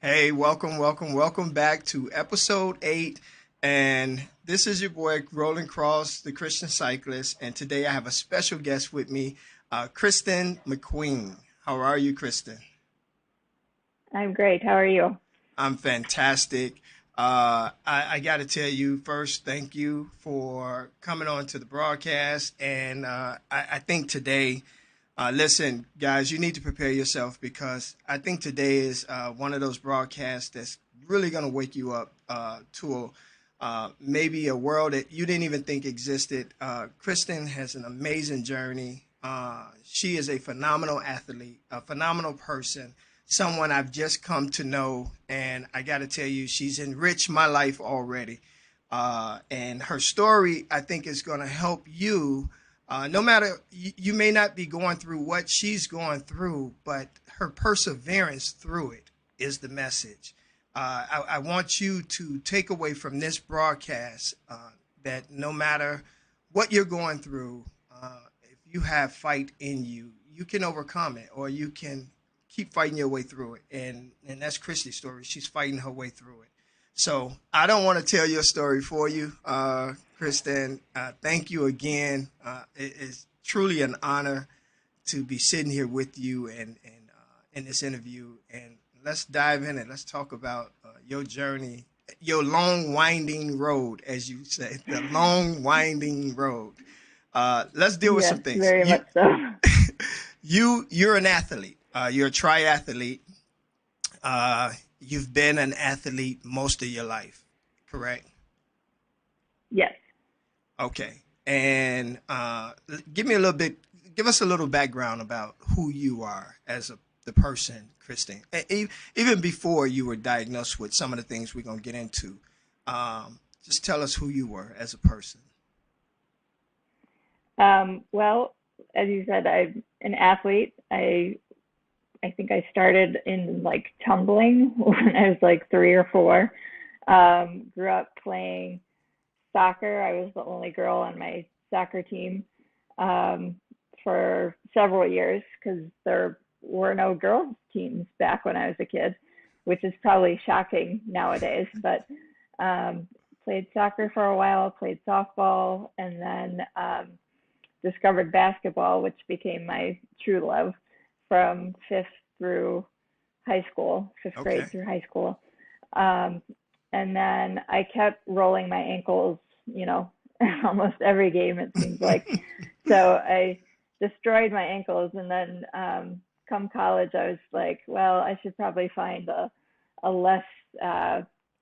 Hey, welcome back to episode 8. And this is your boy, Rolling Cross, the Christian Cyclist. And today I have a special guest with me, Kristin McQueen. How are you, Kristin? I'm great. How are you? I'm fantastic. I got to tell you first, thank you for coming on to the broadcast. And I think today, listen, guys, you need to prepare yourself because I think today is one of those broadcasts that's really going to wake you up to maybe a world that you didn't even think existed. Kristin has an amazing journey. She is a phenomenal athlete, a phenomenal person, someone I've just come to know. And I got to tell you, she's enriched my life already. And her story, I think, is going to help you. No matter, you may not be going through what she's going through, but her perseverance through it is the message. I want you to take away from this broadcast that no matter what you're going through, if you have fight in you, you can overcome it, or you can keep fighting your way through it. And that's Christy's story. She's fighting her way through it. So I don't want to tell your story for you, Kristin. Thank you again. It is truly an honor to be sitting here with you and in this interview. And let's dive in and let's talk about your journey, your long winding road, as you say, the long winding road. Let's deal with Yes, some things. very much so. You're an athlete. You're a triathlete. You've been an athlete most of your life, correct? Yes. Okay. And give us a little background about who you are as the person, Kristin. Even before you were diagnosed with some of the things we're going to get into, just tell us who you were as a person. Well, as you said, I'm an athlete. I think I started in like tumbling when I was like 3 or 4. Grew up playing soccer. I was the only girl on my soccer team for several years because there were no girls teams back when I was a kid, which is probably shocking nowadays. But played soccer for a while, played softball, and then discovered basketball, which became my true love from fifth grade Okay. through high school. And then I kept rolling my ankles, almost every game, it seems like. So I destroyed my ankles. And then come college, I was like, well, I should probably find a less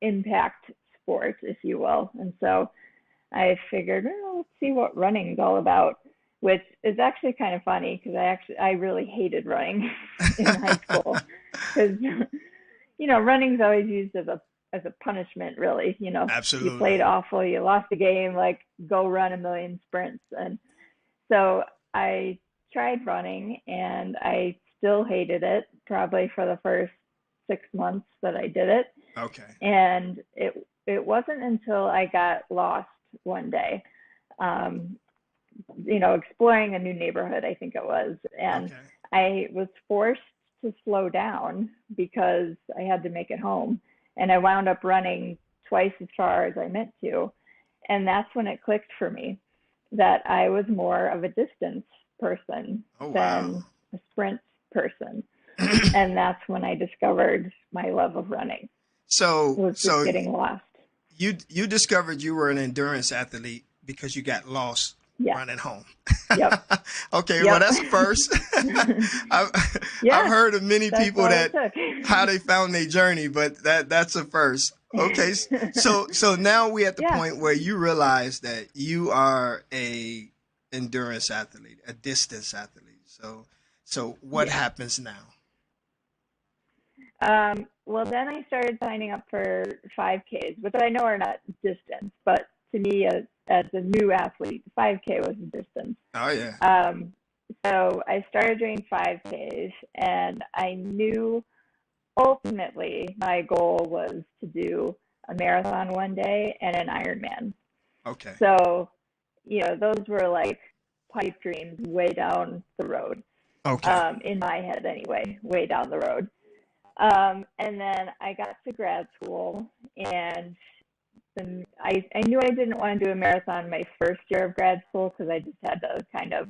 impact sport, if you will. And so I figured, well, let's see what running's all about, which is actually kind of funny because I really hated running in high school because running's always used as a punishment, really. You Absolutely. played awful, you lost the game, like go run a million sprints. And so I tried running and I still hated it, probably for the first 6 months that I did it. Okay. And it wasn't until I got lost one day, exploring a new neighborhood, I think it was. And Okay. I was forced to slow down because I had to make it home. And I wound up running twice as far as I meant to. And that's when it clicked for me that I was more of a distance person Oh, wow. than a sprint person. And that's when I discovered my love of running, So, was just so getting lost. you discovered you were an endurance athlete because you got lost Yeah. running home. Yep. Okay, well Yep. that's a first. I've, I've Yeah. heard of many That's people all it that took. how they found their journey, but that's a first. Okay, so now we at the Yeah. point where you realize that you are a endurance athlete, a distance athlete. So what Yeah. happens now? Well, then I started signing up for 5Ks, which I know are not distance, but to me, as a new athlete, 5K was a distance. Oh yeah. Um, so I started doing 5Ks, and I knew ultimately my goal was to do a marathon one day and an Ironman. Okay. So, those were like pipe dreams way down the road, Okay. in my head anyway, way down the road. And then I got to grad school, and then I knew I didn't want to do a marathon my first year of grad school because I just had to kind of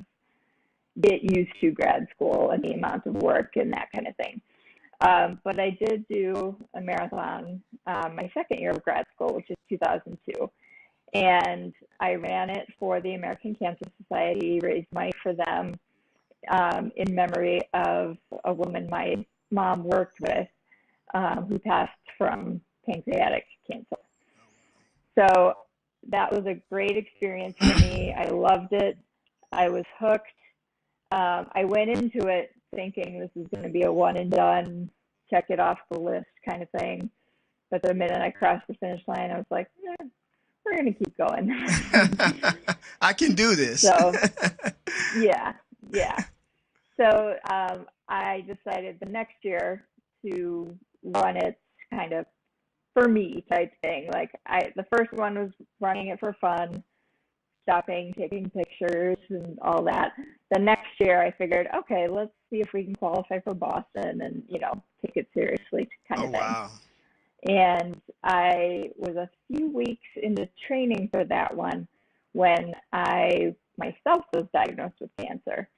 get used to grad school and the amount of work and that kind of thing. But I did do a marathon my second year of grad school, which is 2002. And I ran it for the American Cancer Society, raised money for them in memory of a woman my mom worked with who passed from pancreatic cancer. So that was a great experience for me. I loved it. I was hooked. I went into it thinking this is going to be a one and done, check it off the list kind of thing. But the minute I crossed the finish line, I was like, we're going to keep going. I can do this. So, yeah. So I decided the next year to run it kind of for me type thing. Like the first one was running it for fun, stopping, taking pictures and all that. The next year I figured, okay, let's see if we can qualify for Boston and, take it seriously kind of thing. Wow. And I was a few weeks into training for that one when I myself was diagnosed with cancer.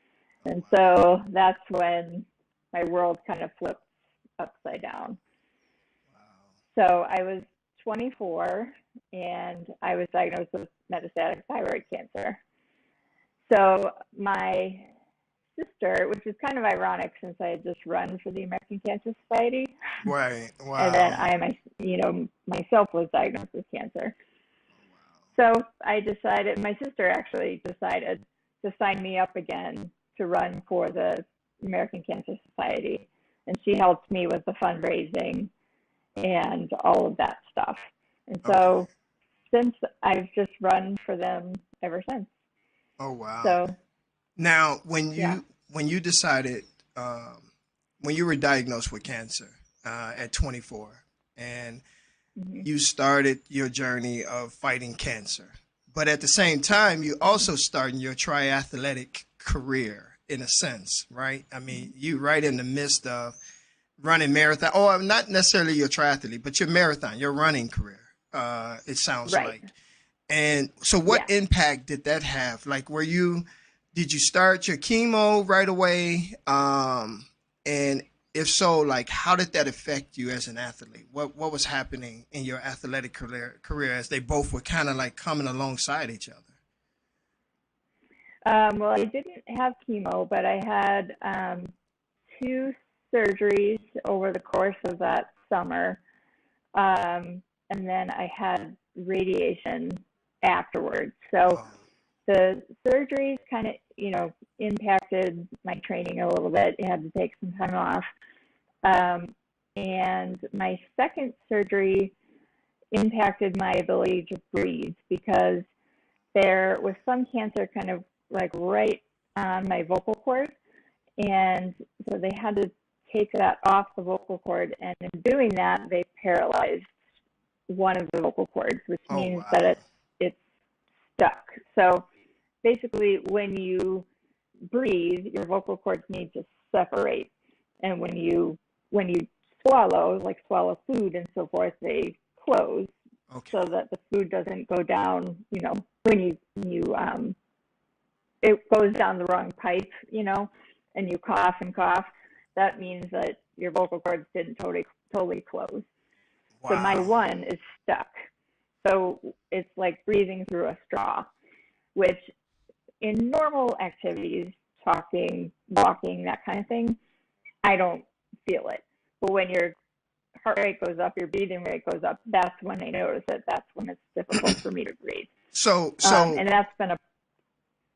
And so that's when my world kind of flipped upside down. Wow. So I was 24 and I was diagnosed with metastatic thyroid cancer. So my sister, which is kind of ironic since I had just run for the American Cancer Society. Right. Wow. And then myself was diagnosed with cancer. Wow. So I decided, my sister actually decided to sign me up again to run for the American Cancer Society. And she helped me with the fundraising and all of that stuff. And so since I've just run for them ever since. Oh, wow. So now, when you decided, when you were diagnosed with cancer at 24, and you started your journey of fighting cancer, but at the same time, you also started your triathletic career in a sense, right? I mean, you right in the midst of running marathon, or not necessarily your triathlete, but your marathon, your running career, it sounds like. And so what impact did that have? Like, did you start your chemo right away? And if so, like, how did that affect you as an athlete? What was happening in your athletic career as they both were kind of like coming alongside each other? Well, I didn't have chemo, but I had 2 surgeries over the course of that summer. And then I had radiation afterwards. So the surgeries kind of, impacted my training a little bit. I had to take some time off. And my second surgery impacted my ability to breathe because there was some cancer kind of like right on my vocal cord. And so they had to take that off the vocal cord. And in doing that, they paralyzed one of the vocal cords, which means that it's stuck. So basically, when you breathe, your vocal cords need to separate. And when you swallow, like swallow food and so forth, they close so that the food doesn't go down, when you it goes down the wrong pipe, and you cough and cough, that means that your vocal cords didn't totally close. Wow. So my one is stuck. So it's like breathing through a straw, which in normal activities, talking, walking, that kind of thing, I don't feel it. But when your heart rate goes up, your breathing rate goes up, that's when I notice it. That's when it's difficult for me to breathe. So and that's been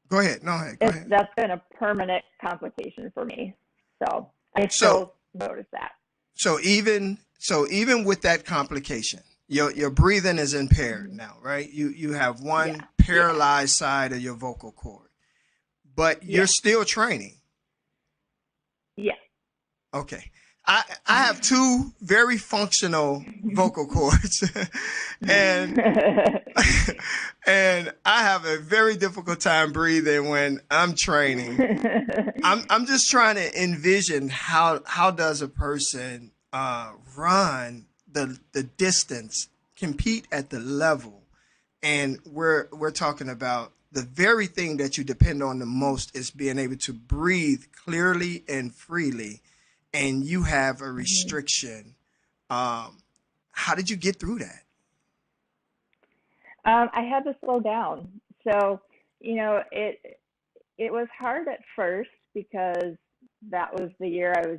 go ahead. Go ahead. That's been a permanent complication for me. So I still notice that. So even with that complication, your breathing is impaired now, right? You have one paralyzed side of your vocal cord, but you're still training. Yeah. Okay. I have 2 very functional vocal cords and and I have a very difficult time breathing when I'm training. I'm just trying to envision how does a person run the distance, compete at the level, and we're talking about the very thing that you depend on the most is being able to breathe clearly and freely, and you have a Hmm. restriction. How did you get through that? I had to slow down. So, it was hard at first because that was the year I was,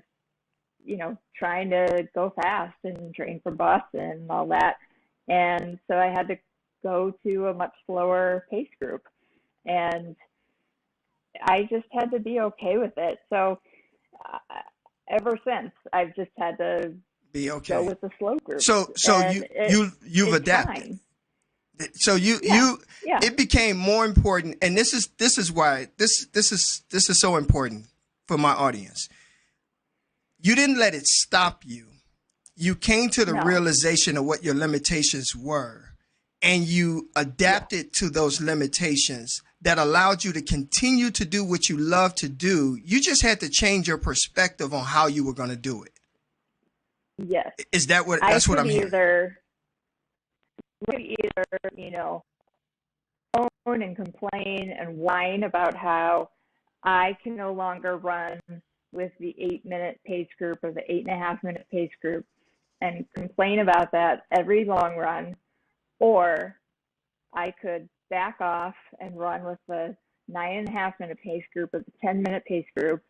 trying to go fast and train for Boston and all that. And so I had to go to a much slower pace group. And I just had to be okay with it. So ever since, I've just had to Be go okay. with the slow groups, So and you've it's adapted. fine. So Yeah, yeah, it became more important, and this is why this is so important for my audience. You didn't let it stop you. You came to the no, realization of what your limitations were, and you yeah, adapted to those limitations that allowed you to continue to do what you love to do. You just had to change your perspective on how you were going to do it. yes. Is that what I that's what could I'm hearing? either, you know, moan and complain and whine about how I can no longer run with the 8 minute pace group or the 8.5 minute pace group and complain about that every long run, or I could back off and run with the 9.5 minute pace group or the 10 minute pace group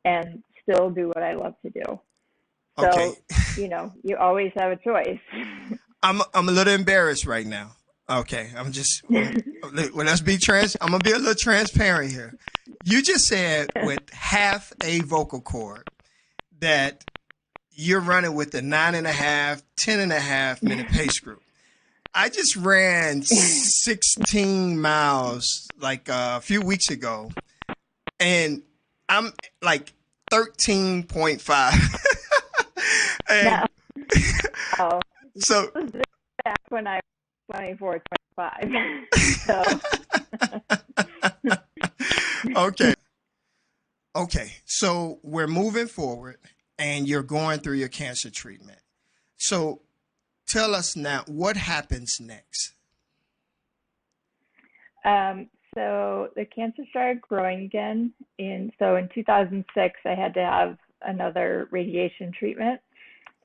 and still do what I love to do. Okay. So, you always have a choice. I'm a little embarrassed right now. Okay, well, let's be I'm gonna be a little transparent here. You just said with half a vocal cord that you're running with the 9.5, 10.5 minute pace group. I just ran 16 miles like a few weeks ago, and I'm like 13.5. Now, And oh, so, this was back when I was 24, 25. So, okay. Okay, so we're moving forward and you're going through your cancer treatment. So tell us now what happens next. so the cancer started growing again. In 2006, I had to have another radiation treatment.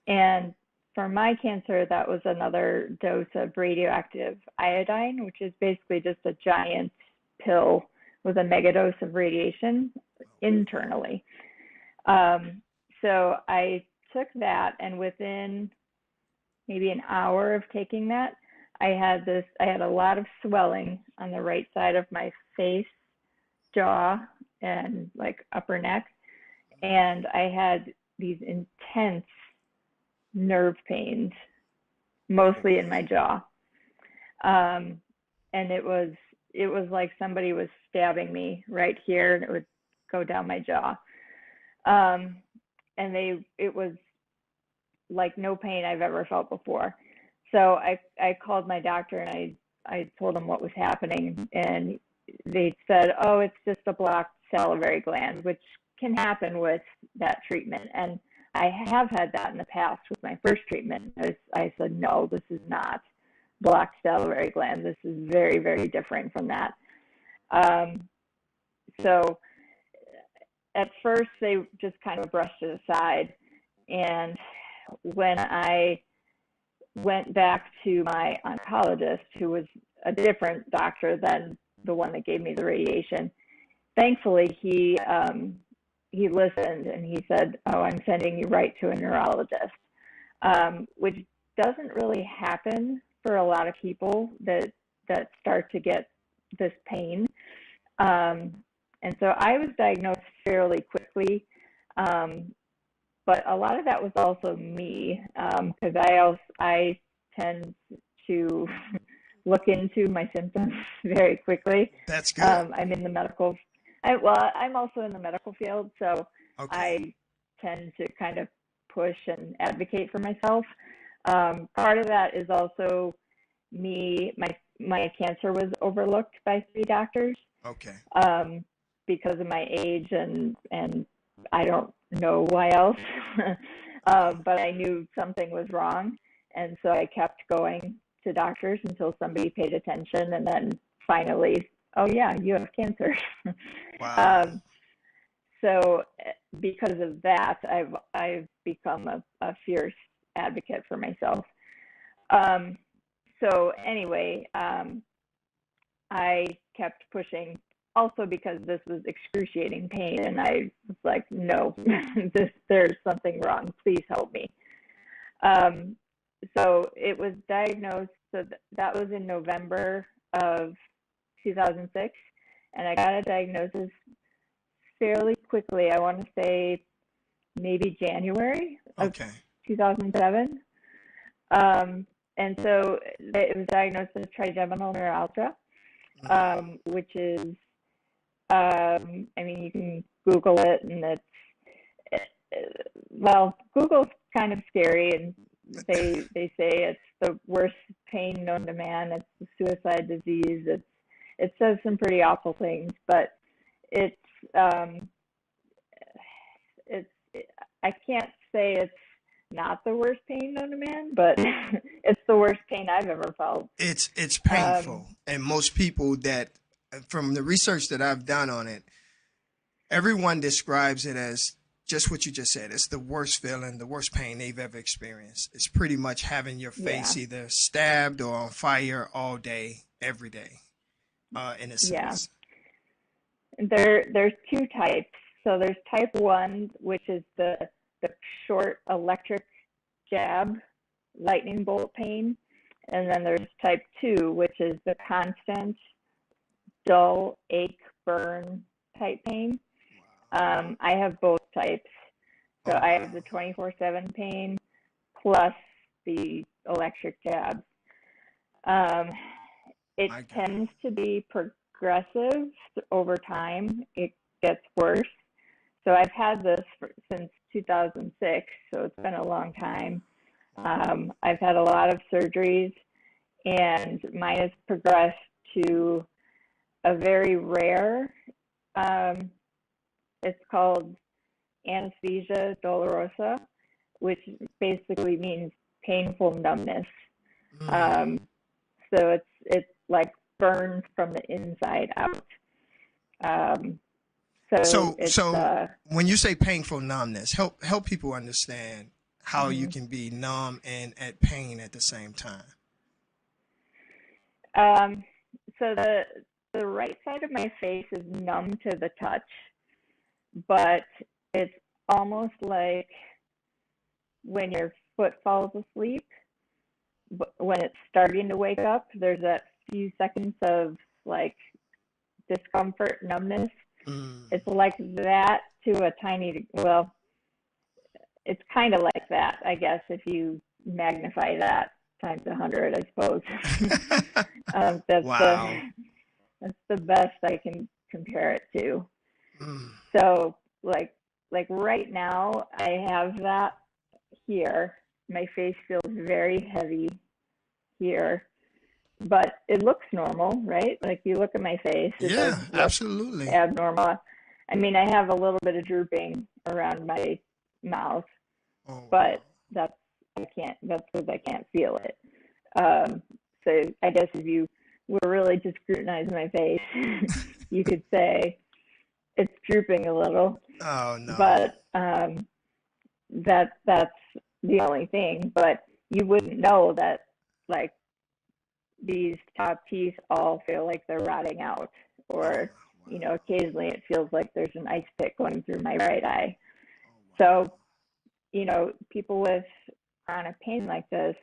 And for my cancer, that was another dose of radioactive iodine, which is basically just a giant pill with a megadose of radiation internally. Um, so I took that, and within maybe an hour of taking that, I had a lot of swelling on the right side of my face, jaw, and like upper neck. And I had these intense nerve pains, Oh mostly in boy. my jaw. Um, and it was like somebody was stabbing me right here, and it would go down my jaw. Um, and it was like no pain I've ever felt before. So I called my doctor, and I told him what was happening, and they said, "Oh, it's just a blocked salivary gland," which can happen with that treatment. And I have had that in the past with my first treatment. I said, "No, this is not blocked salivary gland. This is very, very different from that." Um, so at first, they just kind of brushed it aside. And when I went back to my oncologist, who was a different doctor than the one that gave me the radiation, thankfully he listened, and he said, "Oh, I'm sending you right to a neurologist," which doesn't really happen for a lot of people that start to get this pain. Um, and so I was diagnosed fairly quickly, um, but a lot of that was also me, because I tend to look into my symptoms very quickly. That's good. I'm in the medical. I'm also in the medical field, so Okay. I tend to kind of push and advocate for myself. Part of that is also me. My cancer was overlooked by 3 doctors, Okay. um, because of my age, and I don't know why else. But I knew something was wrong. And so I kept going to doctors until somebody paid attention. And then finally, oh, yeah, you have cancer. Wow. um, so because of that, I've become a fierce advocate for myself. Um, so anyway, I kept pushing also because this was excruciating pain, and I was like, no, there's something wrong. Please help me. Um, so it was diagnosed. So that was in November of 2006, and I got a diagnosis fairly quickly. I want to say maybe January of Okay. 2007. And so it was diagnosed as trigeminal neuralgia, Mm. which is, I mean, you can Google it, and well, Google's kind of scary, and they say it's the worst pain known to man. It's a suicide disease. It says some pretty awful things, but it's um, it's I can't say it's not the worst pain known to man, but it's the worst pain I've ever felt. It's Um, painful, and most people that, from the research that I've done on it, everyone describes it as just what you just said. It's the worst feeling, the worst pain they've ever experienced. It's pretty much having your face yeah, either stabbed or on fire all day, every day, in a yeah. sense. There's two types. So there's type one, which is the short electric jab, lightning bolt pain, and then there's type two, which is the constant dull ache burn type pain. I have both types. So Oh I wow. have the 24/7 pain plus the electric jabs. Um, it My God. tends to be progressive over time. It gets worse. So I've had this since 2006, so it's been a long time. Oh wow. I've had a lot of surgeries, and mine has progressed to a very rare, um, it's called anesthesia dolorosa, which basically means painful numbness. Mm. Um, so it's like burned from the inside out. Um, so it's So when you say painful numbness, help people understand how you mhm. can be numb and at pain at the same time. um, so the right side of my face is numb to the touch, but it's almost like when your foot falls asleep, when it's starting to wake up, there's that few seconds of like discomfort, numbness. Mm. It's like that to a tiny, well, it's kind of like that, I guess, if you magnify that times 100, I suppose. That's Wow. the best I can compare it to. Mm. So like right now, I have that here. My face feels very heavy here, but it looks normal, right? Like you look at my face, it Yeah, doesn't look absolutely. abnormal. I mean, I have a little bit of drooping around my mouth, Oh wow. but that's I can't. That's because I can't feel it. Um, so I guess if you were really to scrutinize my face, you could say it's drooping a little, Oh no. but that's the only thing. But you wouldn't know that like these top teeth all feel like they're rotting out, Oh or wow. occasionally it feels like there's an ice pick going through my right eye. Oh So wow. people with chronic pain like this,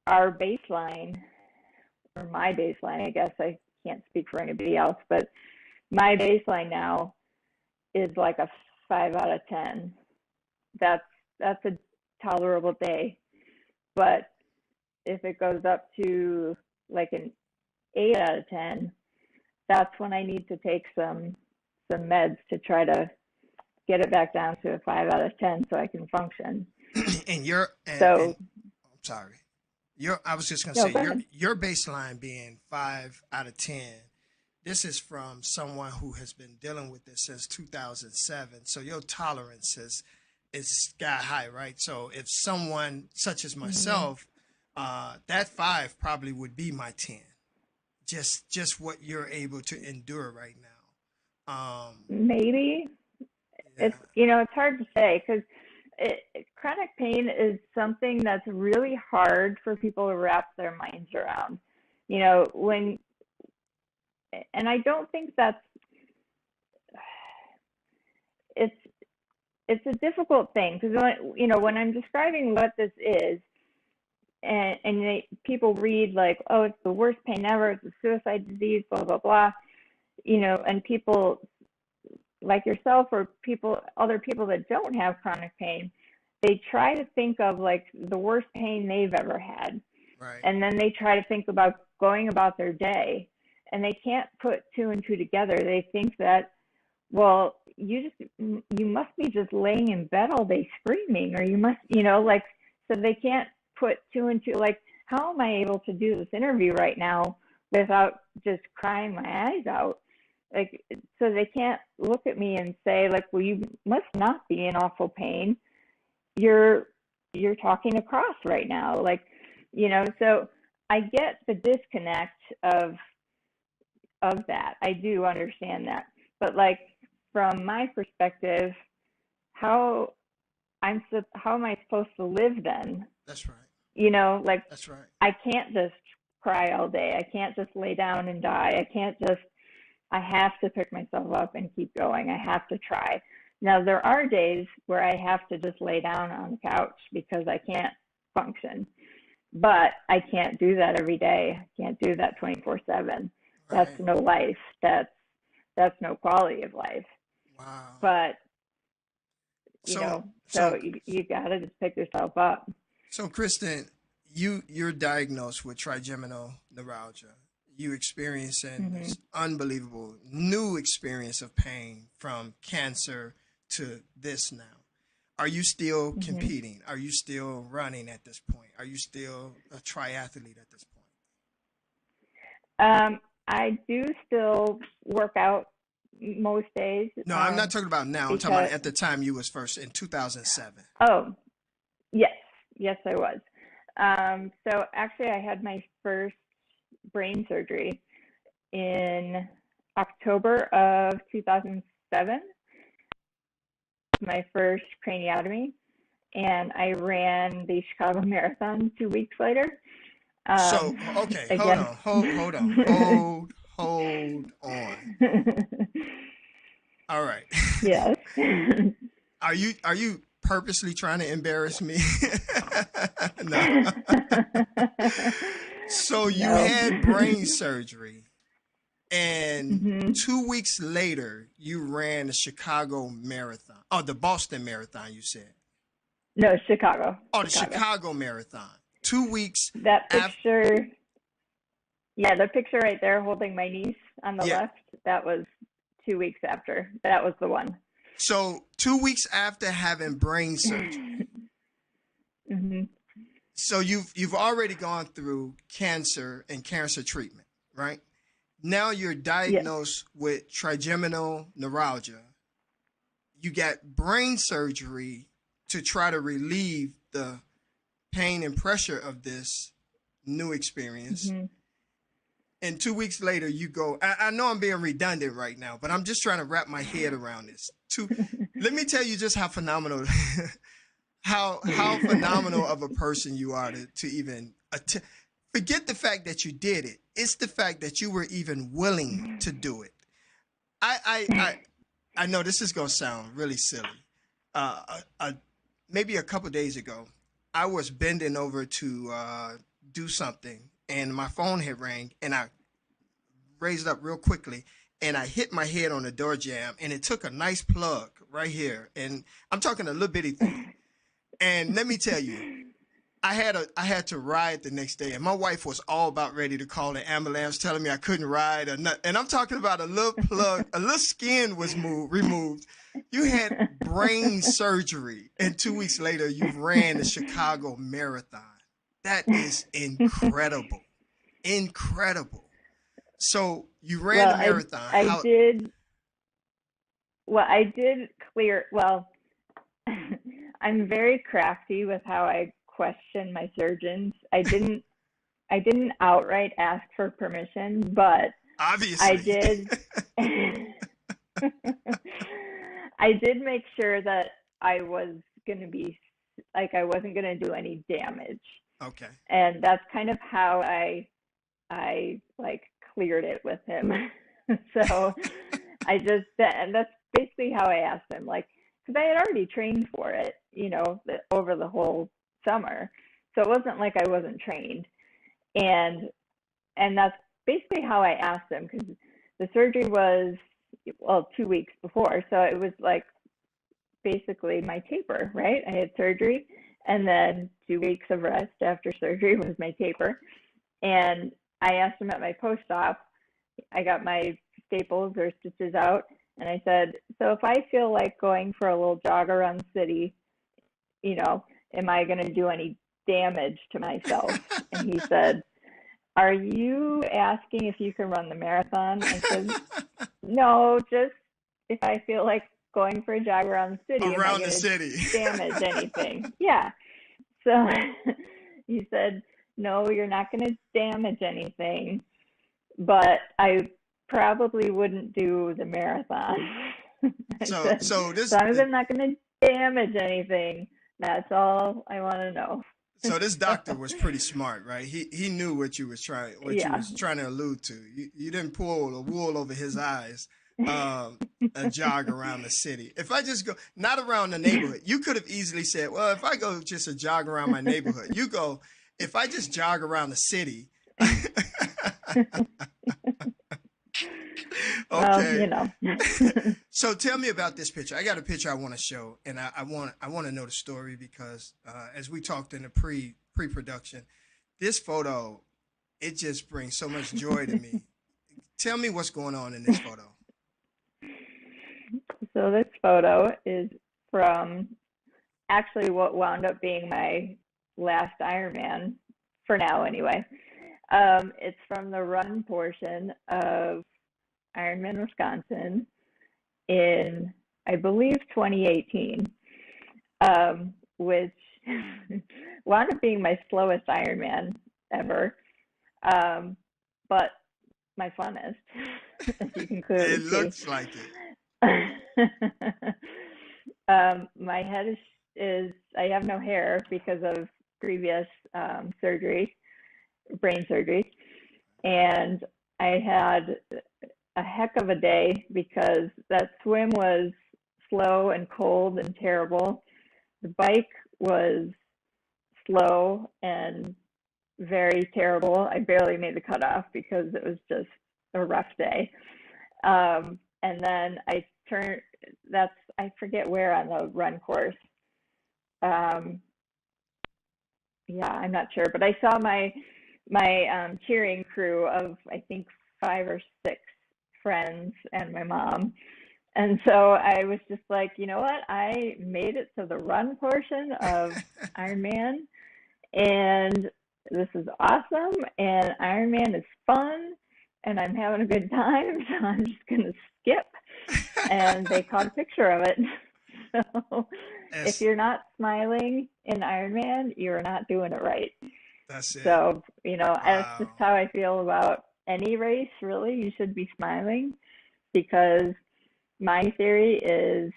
our baseline, or my baseline, I guess I can't speak for anybody else, but my baseline now is like a 5 out of 10. That's that's a tolerable day. But if it goes up to like an 8 out of 10, that's when I need to take some meds to try to get it back down to a 5 out of 10 so I can function. And you're and So I'm sorry. Your I was just gonna no, say go ahead. your baseline being 5 out of 10. This is from someone who has been dealing with this since 2007. So your tolerance has is sky high, right? So if someone such as Hmm. myself, that 5 probably would be my 10. Just what you're able to endure right now. Maybe Yeah, it's hard to say because chronic pain is something that's really hard for people to wrap their minds around. When and I don't think that's it's it's a difficult thing because when I'm describing what this is, and people read like, oh, it's the worst pain ever, it's a suicide disease, blah blah blah, and people like yourself or other people that don't have chronic pain, they try to think of like the worst pain they've ever had, right. and then they try to think about going about their day, and they can't put two and two together. They think that, well, you must be just laying in bed all day screaming, or you must, like, so they can't put two and two, like, how am I able to do this interview right now without just crying my eyes out? Like, so they can't look at me and say like, well, you must not be in awful pain. You're you're talking across right now, like, so I get the disconnect of that. I do understand that. But like, from my perspective, how how am I supposed to live then? That's right. Like, That's right. I can't just cry all day. I can't just lay down and die. I have to pick myself up and keep going. I have to try. Now, there are days where I have to just lay down on the couch because I can't function, but I can't do that every day. I can't do that 24/7. That's Right. no life. That's no quality of life. Wow. But, So so so you got to just pick yourself up. so Kristen, you're diagnosed with trigeminal neuralgia. You experiencing Hmm. this unbelievable new experience of pain from cancer to this now. Are you still Hmm. competing? Are you still running at this point? Are you still a triathlete at this point? I do still work out most days, No, I'm not talking about now. I'm talking about because, at the time you was first in 2007. oh, yes, yes, I was. So actually, I had my first brain surgery in October of 2007, my first craniotomy, and I ran the Chicago Marathon 2 weeks later. So, Um, okay, hold again, on, hold on. All right. yes. Are you purposely trying to embarrass me? No. So you No. had brain surgery, and Hmm. 2 weeks later you ran the Chicago Marathon. Oh, the Boston Marathon, you said. No, Chicago. Oh, the Chicago. Chicago Marathon. 2 weeks That after. picture, yeah, the picture right there holding my niece on the Yeah. left, that was 2 weeks after. That was the one. So 2 weeks after having brain surgery. Hmm. So you've already gone through cancer and cancer treatment, right? Now you're Yes. diagnosed with trigeminal neuralgia. You got brain surgery to try to relieve the pain and pressure of this new experience. Hmm. And 2 weeks later, you go. I know I'm being redundant right now, but I'm just trying to wrap my head around this. Let me tell you just how phenomenal, how phenomenal of a person you are to even forget the fact that you did it. It's the fact that you were even willing to do it. I I I, I know this is gonna sound really silly. Maybe a couple days ago, I was bending over to do something, and my phone had rang, and I raised up real quickly, and I hit my head on the door jamb, and it took a nice plug right here, and I'm talking a little bitty thing. And let me tell you, I had to ride the next day, and my wife was all about ready to call an ambulance, telling me I couldn't ride or not. And I'm talking about a little plug, a little skin was removed. You had brain surgery, and 2 weeks later, you ran the Chicago Marathon. That is incredible, incredible. So you ran Well, the marathon. I How? did, well, I did clear, well, I'm very crafty with how I question my surgeons. I didn't outright ask for permission, but I Obviously. did I did make sure that I was going to be like I wasn't going to do any damage. Okay. And that's kind of how I like cleared it with him. So and that's basically how I asked him, like, because I had already trained for it, over the whole summer. So it wasn't like I wasn't trained. And that's basically how I asked him, because the surgery was, well, 2 weeks before. So it was like basically my taper, right? I had surgery, and then 2 weeks of rest after surgery was my taper. And I asked him at my post-op, I got my staples or stitches out, and I said, so if I feel like going for a little jog around the city, am I going to do any damage to myself? And he said, are you asking if you can run the marathon? I said, no, just if I feel like going for a jog around the city, am I Around the going to city. damage anything? Yeah. So he said, no, you're not going to damage anything, but I probably wouldn't do the marathon. I So, said, so as this, long as I'm not going to damage anything, that's all I want to know. so this doctor So, was pretty smart, right? He knew what you yeah. was trying to allude to. You didn't pull a wool over his eyes. Um, a jog around the city. If I just go, not around the neighborhood, you could have easily said, well, if I go just a jog around my neighborhood, you go, if I just jog around the city. Well, Okay. yeah. So tell me about this picture. I got a picture I want to show, and I want to know the story because as we talked in the pre-production, this photo, it just brings so much joy to me. Tell me what's going on in this photo. So this photo is from actually what wound up being my last Ironman, for now anyway. It's from the run portion of Ironman Wisconsin in, I believe, 2018, which wound up being my slowest Ironman ever, but my funnest, as you can It clearly see. looks like it. My head is I have no hair because of previous surgery, brain surgery, and I had a heck of a day because that swim was slow and cold and terrible. The bike was slow and very terrible. I barely made the cutoff because it was just a rough day. And then I forget where on the run course. Yeah, I'm not sure, but I saw my cheering crew of, I think, 5 or 6 friends and my mom. And so I was just like, you know what? I made it to the run portion of Ironman, and this is awesome, and Ironman is fun, and I'm having a good time, so I'm just going to skip. And they caught a picture of it. So if That's you're not smiling in Ironman, you're not doing it right. that's it. So, that's just Wow. how I feel about any race, really. You should be smiling, because my theory is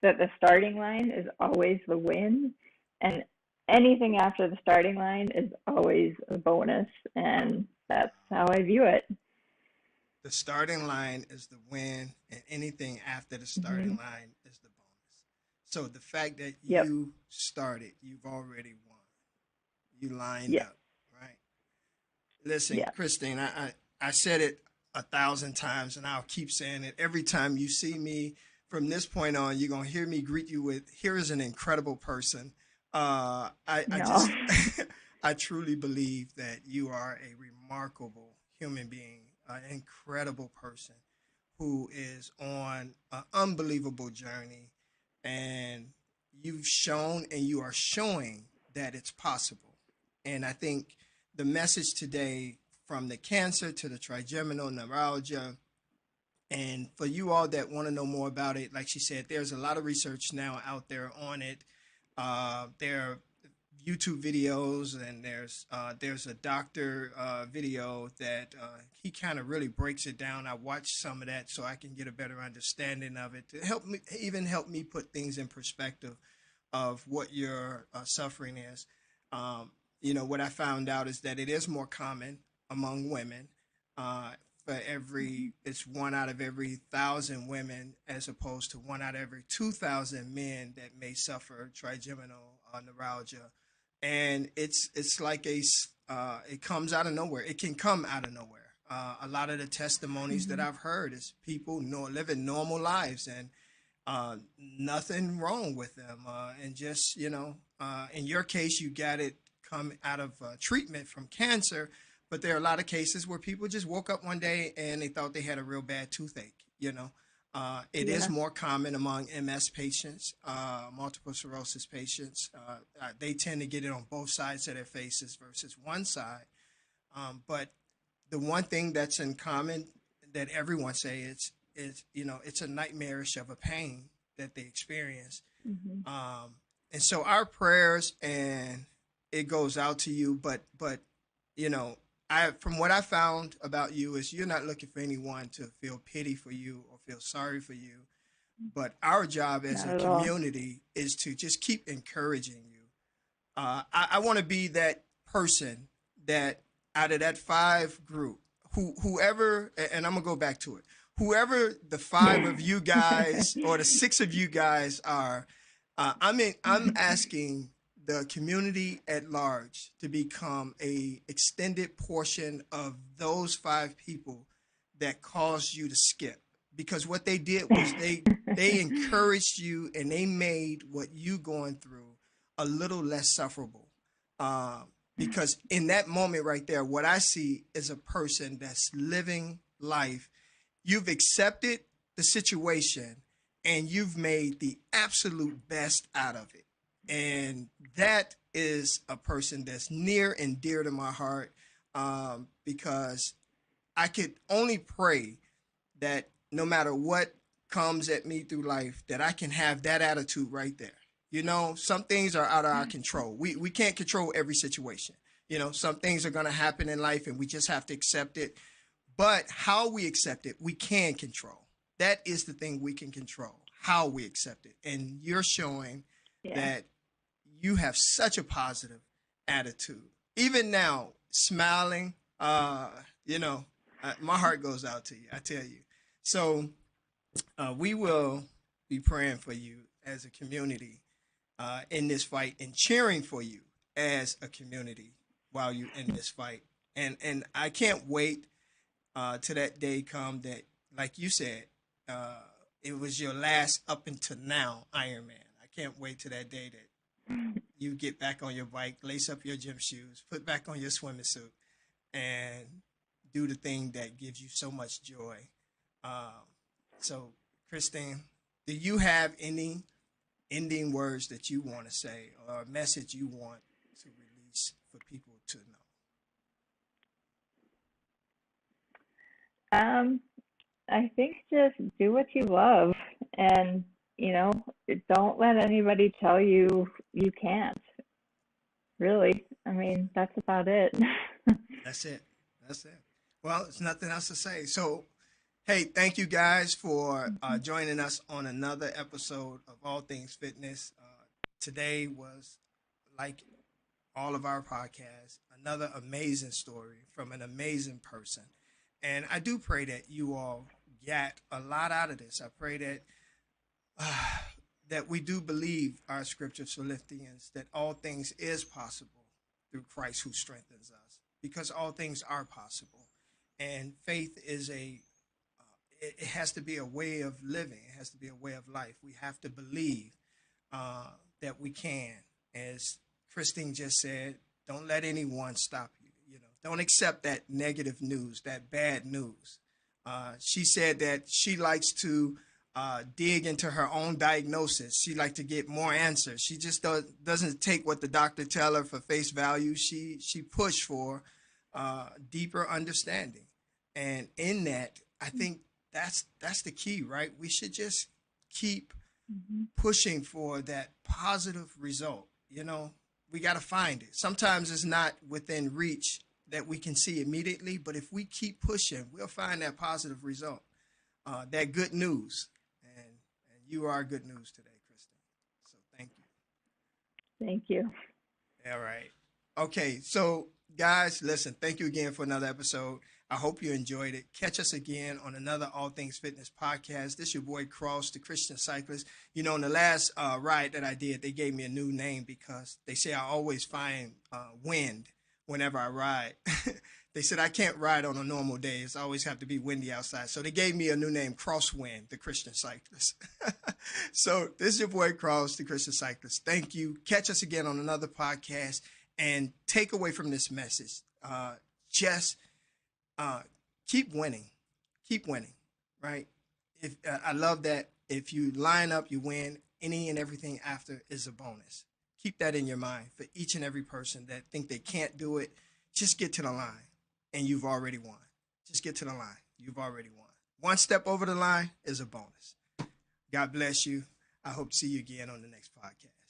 that the starting line is always the win, and anything after the starting line is always a bonus, and that's how I view it. The starting line is the win, and anything after the starting Mm-hmm. line is the bonus. So the fact that Yep. you started, you've already won. You lined Yeah. up, right? Listen, Yeah. Christine, I said it 1,000 times, and I'll keep saying it every time you see me. From this point on, you're gonna hear me greet you with, "Here is an incredible person." I No. just, I truly believe that you are a remarkable human being, an incredible person who is on an unbelievable journey, and you've shown and you are showing that it's possible. And I think the message today, from the cancer to the trigeminal neuralgia, and for you all that want to know more about it, like she said, there's a lot of research now out there on it. There are YouTube videos, and there's a doctor video that he kind of really breaks it down. I watched some of that so I can get a better understanding of it, to help me put things in perspective of what your suffering is. Um, what I found out is that it is more common among women. Uh, it's 1 out of every 1,000 women, as opposed to 1 out of every 2,000 men that may suffer trigeminal neuralgia, and it's like it comes out of nowhere. It can come out of nowhere. A lot of the testimonies that Mm-hmm. I've heard is people living normal lives, and nothing wrong with them. And just, in your case, you got it come out of treatment from cancer, but there are a lot of cases where people just woke up one day and they thought they had a real bad toothache. It is Yeah. more common among MS patients, multiple sclerosis patients. They tend to get it on both sides of their faces versus one side. But the one thing that's in common that everyone say it's a nightmarish of a pain that they experience. Mm-hmm. um, and so our prayers, and it goes out to you, but you know I from what I found about you is you're not looking for anyone to feel pity for you or feel sorry for you, but our job as Not a at all. community is to just keep encouraging you. I want to be that person that, out of that five group, whoever, and I'm gonna go back to it, whoever the five of you guys or the six of you guys are, I'm asking the community at large to become a extended portion of those five people that caused you to skip, because what they did was they encouraged you, and they made what you going through a little less sufferable. Um, because in that moment right there, what I see is a person that's living life. You've accepted the situation, and you've made the absolute best out of it. And that is a person that's near and dear to my heart, because I could only pray that no matter what comes at me through life, that I can have that attitude right there. Some things are out of our control. We can't control every situation. Some things are going to happen in life, and we just have to accept it. But how we accept it, we can control. That is the thing we can control, how we accept it. And you're showing Yeah. that you have such a positive attitude. Even now, smiling, you know, my heart goes out to you, I tell you. So we will be praying for you as a community in this fight, and cheering for you as a community while you're in this fight. And I can't wait to that day come that, like you said, uh, it was your last up until now Ironman. I can't wait to that day that you get back on your bike, lace up your gym shoes, put back on your swimming suit, and do the thing that gives you so much joy. Um, so, Christine, do you have any ending words that you want to say, or a message you want to release for people to know? Um, I think just do what you love, and you know, don't let anybody tell you you can't. Really, I mean, that's about it. That's it. That's it. Well, it's nothing else to say. So, hey, thank you guys for joining us on another episode of All Things Fitness. Today was, like all of our podcasts, another amazing story from an amazing person. And I do pray that you all get a lot out of this. I pray that uh, that we do believe our scripture, Philippians, that all things is possible through Christ who strengthens us, because all things are possible. And faith is it has to be a way of living. It has to be a way of life. We have to believe that we can. As Christine just said, don't let anyone stop you. Don't accept that negative news, that bad news. She said that she likes to dig into her own diagnosis. She likes to get more answers. She just doesn't take what the doctor tell her for face value. She pushed for deeper understanding, and in that, I think that's the key, right? We should just keep pushing for that positive result. You know, we got to find it. Sometimes it's not within reach that we can see immediately, but if we keep pushing, we'll find that positive result, that good news. And you are good news today, Kristen. So thank you. Thank you. All right. Okay. So, guys, listen, thank you again for another episode. I hope you enjoyed it. Catch us again on another All Things Fitness podcast. This is your boy Cross, the Christian Cyclist. You know, in the last ride that I did, they gave me a new name because they say I always find wind whenever I ride. They said I can't ride on a normal day. It's always have to be windy outside. So they gave me a new name, Crosswind, the Christian Cyclist. So this is your boy Cross, the Christian Cyclist. Thank you. Catch us again on another podcast. And take away from this message, just keep winning. Keep winning, right? If I love that. If you line up, you win. Any and everything after is a bonus. Keep that in your mind for each and every person that think they can't do it. Just get to the line, and you've already won. Just get to the line. You've already won. One step over the line is a bonus. God bless you. I hope to see you again on the next podcast.